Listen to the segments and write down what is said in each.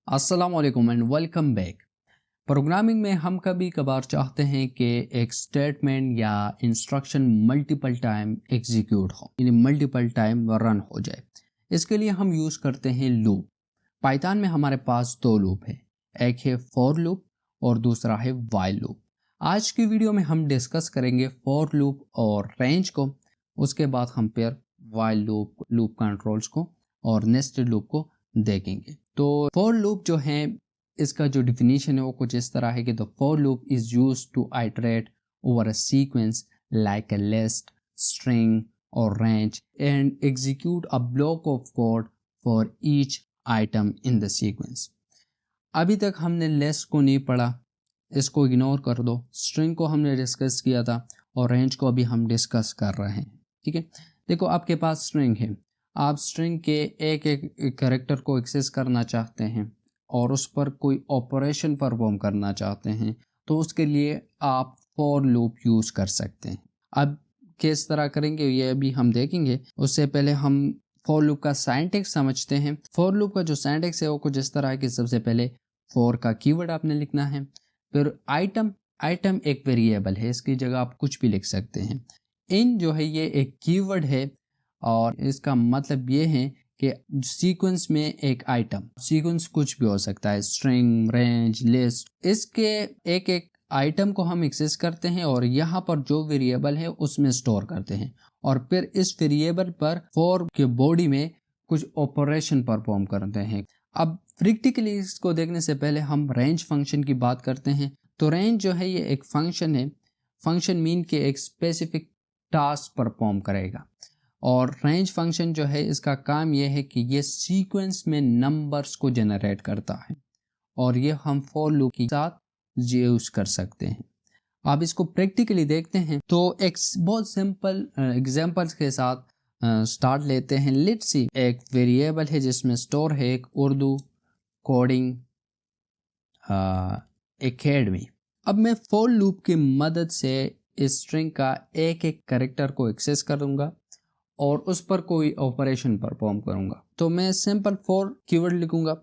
अस्सलाम वालेकुम and welcome back. Programming में हम कभी कभार चाहते हैं कि एक स्टेटमेंट या इंस्ट्रक्शन मल्टीपल टाइम एग्जीक्यूट हो, यानी मल्टीपल टाइम रन हो जाए। इसके लिए हम यूज़ करते हैं लूप। पाइथन में हमारे पास दो लूप है, एक है फॉर लूप और दूसरा है व्हाइल लूप। आज की वीडियो में हम डिस्कस करेंगे फॉर लूप और रेंज को, उसके बाद हम फिर व्हाइल लूप, लूप कंट्रोल्स को और नेस्टेड लूप को देखेंगे। तो फॉर लूप जो है, इसका जो डिफिनीशन है वो कुछ इस तरह है कि the for loop is used to iterate over a sequence like a list, string और range and execute a block of code for each item in the sequence. अभी तक हमने लिस्ट को नहीं पढ़ा, इसको इग्नोर कर दो। स्ट्रिंग को हमने डिस्कस किया था और रेंज को अभी हम डिस्कस कर रहे हैं। ठीक है, देखो आपके पास स्ट्रिंग है, आप स्ट्रिंग के एक एक कैरेक्टर को एक्सेस करना चाहते हैं और उस पर कोई ऑपरेशन परफॉर्म करना चाहते हैं, तो उसके लिए आप फॉर लूप यूज़ कर सकते हैं। अब किस तरह करेंगे ये अभी हम देखेंगे। उससे पहले हम फॉर लूप का सिंटैक्स समझते हैं। फॉर लूप का जो सिंटैक्स है वो कुछ इस तरह है कि सबसे पहले फॉर का कीवर्ड आपने लिखना है, फिर आइटम एक वेरिएबल है, इसकी जगह आप कुछ भी लिख सकते हैं। इन जो है ये एक कीवर्ड है और इसका मतलब ये है कि सीक्वेंस में एक आइटम, सीक्वेंस कुछ भी हो सकता है, स्ट्रिंग, रेंज, लिस्ट, इसके एक एक आइटम को हम एक्सेस करते हैं और यहाँ पर जो वेरिएबल है उसमें स्टोर करते हैं और फिर इस वेरिएबल पर फॉर के बॉडी में कुछ ऑपरेशन परफॉर्म करते हैं। अब प्रैक्टिकली इसको देखने से पहले हम रेंज फंक्शन की बात करते हैं। तो रेंज जो है ये एक फंक्शन है, फंक्शन मीन के एक स्पेसिफिक टास्क परफॉर्म करेगा और रेंज फंक्शन जो है इसका काम यह है कि ये सीक्वेंस में नंबर्स को जनरेट करता है और ये हम फॉर लूप के साथ यूज कर सकते हैं। आप इसको प्रैक्टिकली देखते हैं तो एक बहुत सिंपल एग्जांपल्स के साथ स्टार्ट लेते हैं। लेट्स सी, एक वेरिएबल है जिसमें स्टोर है एक उर्दू कोडिंग एकेडमी। अब मैं फॉर लूप की मदद से इस स्ट्रिंग का एक एक कैरेक्टर को एक्सेस करूंगा और उस पर कोई ऑपरेशन परफॉर्म करूंगा। तो मैं सिंपल फॉर कीवर्ड लिखूंगा,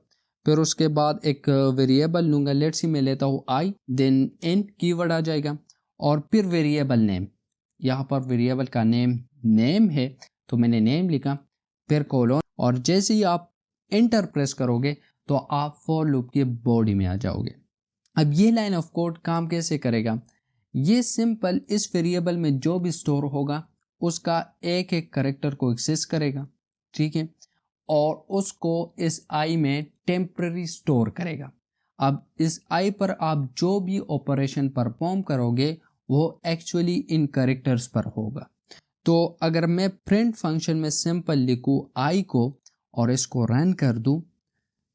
फिर उसके बाद एक वेरिएबल लूंगा। लेट्स सी मैं लेता हूँ आई, देन इन कीवर्ड आ जाएगा और फिर वेरिएबल नेम। यहाँ पर वेरिएबल का नेम है तो मैंने नेम लिखा, फिर कोलोन, और जैसे ही आप एंटर प्रेस करोगे तो आप फॉर लूप की बॉडी में आ जाओगे। अब ये लाइन ऑफ कोड काम कैसे करेगा? ये सिंपल इस वेरिएबल में जो भी स्टोर होगा उसका एक एक कैरेक्टर को एक्सेस करेगा, ठीक है, और उसको इस आई में टेम्पररी स्टोर करेगा। अब इस आई पर आप जो भी ऑपरेशन परफॉर्म करोगे वो एक्चुअली इन कैरेक्टर्स पर होगा। तो अगर मैं प्रिंट फंक्शन में सिंपल लिखूं आई को और इसको रन कर दूं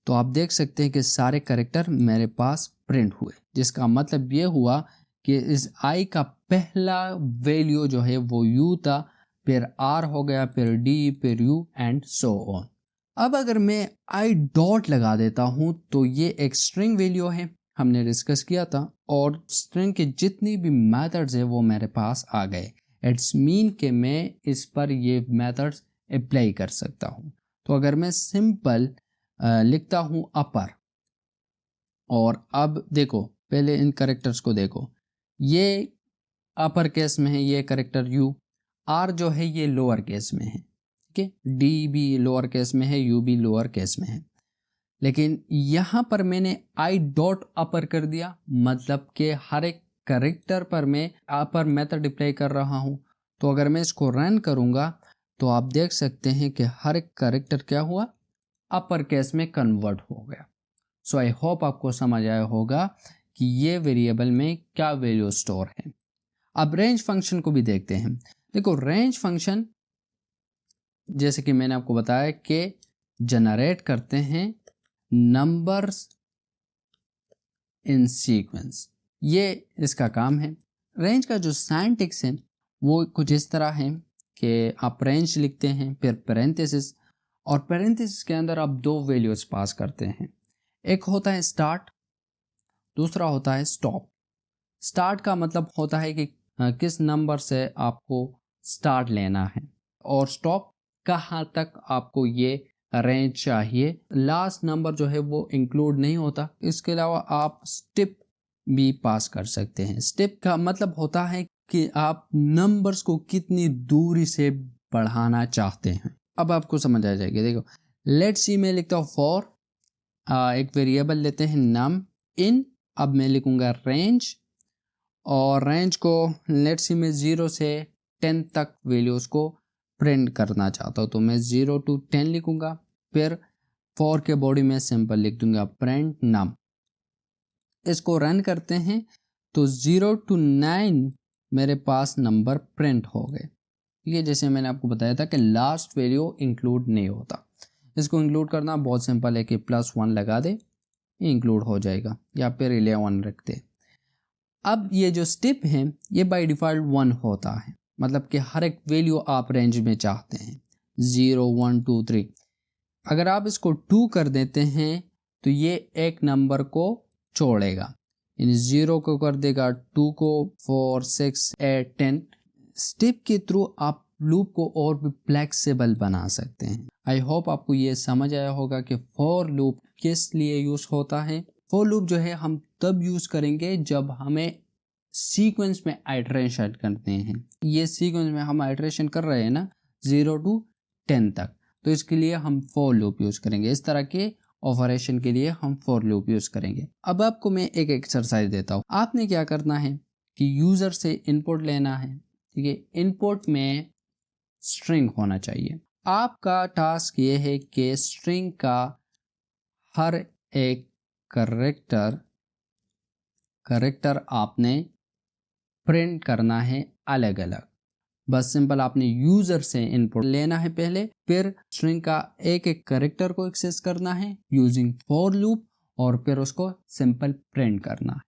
तो आप देख सकते हैं कि सारे कैरेक्टर मेरे पास प्रिंट हुए, जिसका मतलब ये हुआ कि इस आई का पहला वैल्यू जो है वो यू था, फिर आर हो गया, फिर डी, फिर यू एंड सो ऑन। अब अगर मैं आई डॉट लगा देता हूं तो ये एक स्ट्रिंग वैल्यू है, हमने डिस्कस किया था, और स्ट्रिंग के जितनी भी मेथड्स है वो मेरे पास आ गए। इट्स मीन कि मैं इस पर ये मेथड्स अप्लाई कर सकता हूं। तो अगर मैं सिंपल लिखता हूं अपर, और अब देखो पहले इन करेक्टर्स को देखो, ये अपर केस में है, ये करेक्टर यू, आर जो है ये लोअर केस में है, ठीक है, डी भी लोअर केस में है, यू भी लोअर केस में है। लेकिन यहां पर मैंने आई डॉट अपर कर दिया, मतलब कि हर एक करेक्टर पर मैं अपर मेथड अप्लाई कर रहा हूं। तो अगर मैं इसको रन करूंगा तो आप देख सकते हैं कि हर एक करेक्टर क्या हुआ, अपर केस में कन्वर्ट हो गया। सो आई होप आपको समझ आया होगा कि ये वेरिएबल में क्या वैल्यू स्टोर है। अब रेंज फंक्शन को भी देखते हैं। देखो रेंज फंक्शन जैसे कि मैंने आपको बताया कि जनरेट करते हैं नंबर्स इन सीक्वेंस, ये इसका काम है। रेंज का जो सिंटैक्स है वो कुछ इस तरह है कि आप रेंज लिखते हैं, फिर पैरेंथेसिस, और पैरेंथेसिस के अंदर आप दो वैल्यूज पास करते हैं। एक होता है स्टार्ट, दूसरा होता है स्टॉप। स्टार्ट का मतलब होता है कि किस नंबर से आपको स्टार्ट लेना है, और स्टॉप कहाँ तक आपको ये रेंज चाहिए। लास्ट नंबर जो है वो इंक्लूड नहीं होता। इसके अलावा आप स्टेप भी पास कर सकते हैं। स्टेप का मतलब होता है कि आप नंबर्स को कितनी दूरी से बढ़ाना चाहते हैं। अब आपको समझ आ जाएगी। देखो लेट्स सी मैं लिखता हूँ फॉर एक वेरिएबल लेते हैं नम इन। अब मैं लिखूंगा रेंज और रेंज को लेट्स सी मैं 0 से 10 तक वैल्यूज को प्रिंट करना चाहता हूँ, तो मैं 0 to 10 लिखूंगा। फिर फॉर के बॉडी में सिंपल लिख दूंगा प्रिंट नम। इसको रन करते हैं तो 0 to 9 मेरे पास नंबर प्रिंट हो गए। ये जैसे मैंने आपको बताया था कि लास्ट वैल्यू इंक्लूड नहीं होता। इसको इंक्लूड करना बहुत सिंपल है कि +1 लगा दे, इंक्लूड हो जाएगा, या फिर 11 रख दे। अब ये जो स्टेप है ये बाय डिफ़ॉल्ट 1 होता है, मतलब कि हर एक वैल्यू आप रेंज में चाहते हैं 0 1 2 3। अगर आप इसको 2 कर देते हैं तो ये एक नंबर को छोड़ेगा, यानी 0 को कर देगा, 2 को, 4 6 8 10। स्टेप के थ्रू आप लूप को और भी फ्लेक्सिबल बना सकते हैं। आई होप आपको ये समझ आया होगा कि फॉर लूप किस लिए यूज होता है। फॉर लूप जो है हम तब यूज करेंगे जब हमें सीक्वेंस में आइटरेशन करते हैं। ये सीक्वेंस में हम आइटरेशन कर रहे हैं ना 0 to 10 तक, तो इसके लिए हम फॉर लूप यूज करेंगे। इस तरह के ऑपरेशन के लिए हम फॉर लूप यूज करेंगे। अब आपको मैं एक एक्सरसाइज देता हूँ। आपने क्या करना है कि यूजर से इनपुट लेना है, ठीक है। इनपुट में स्ट्रिंग होना चाहिए। आपका टास्क ये है कि स्ट्रिंग का हर एक करेक्टर आपने प्रिंट करना है अलग अलग। बस सिंपल आपने यूजर से इनपुट लेना है पहले, फिर स्ट्रिंग का एक एक करेक्टर को एक्सेस करना है यूजिंग फॉर लूप, और फिर उसको सिंपल प्रिंट करना है।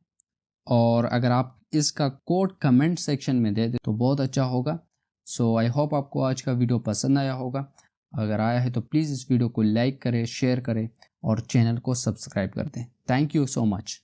और अगर आप इसका कोड कमेंट सेक्शन में दे दे तो बहुत अच्छा होगा। सो आई होप आपको आज का वीडियो पसंद आया होगा। अगर आया है तो प्लीज़ इस वीडियो को लाइक करें, शेयर करें और चैनल को सब्सक्राइब कर दें। Thank you so much.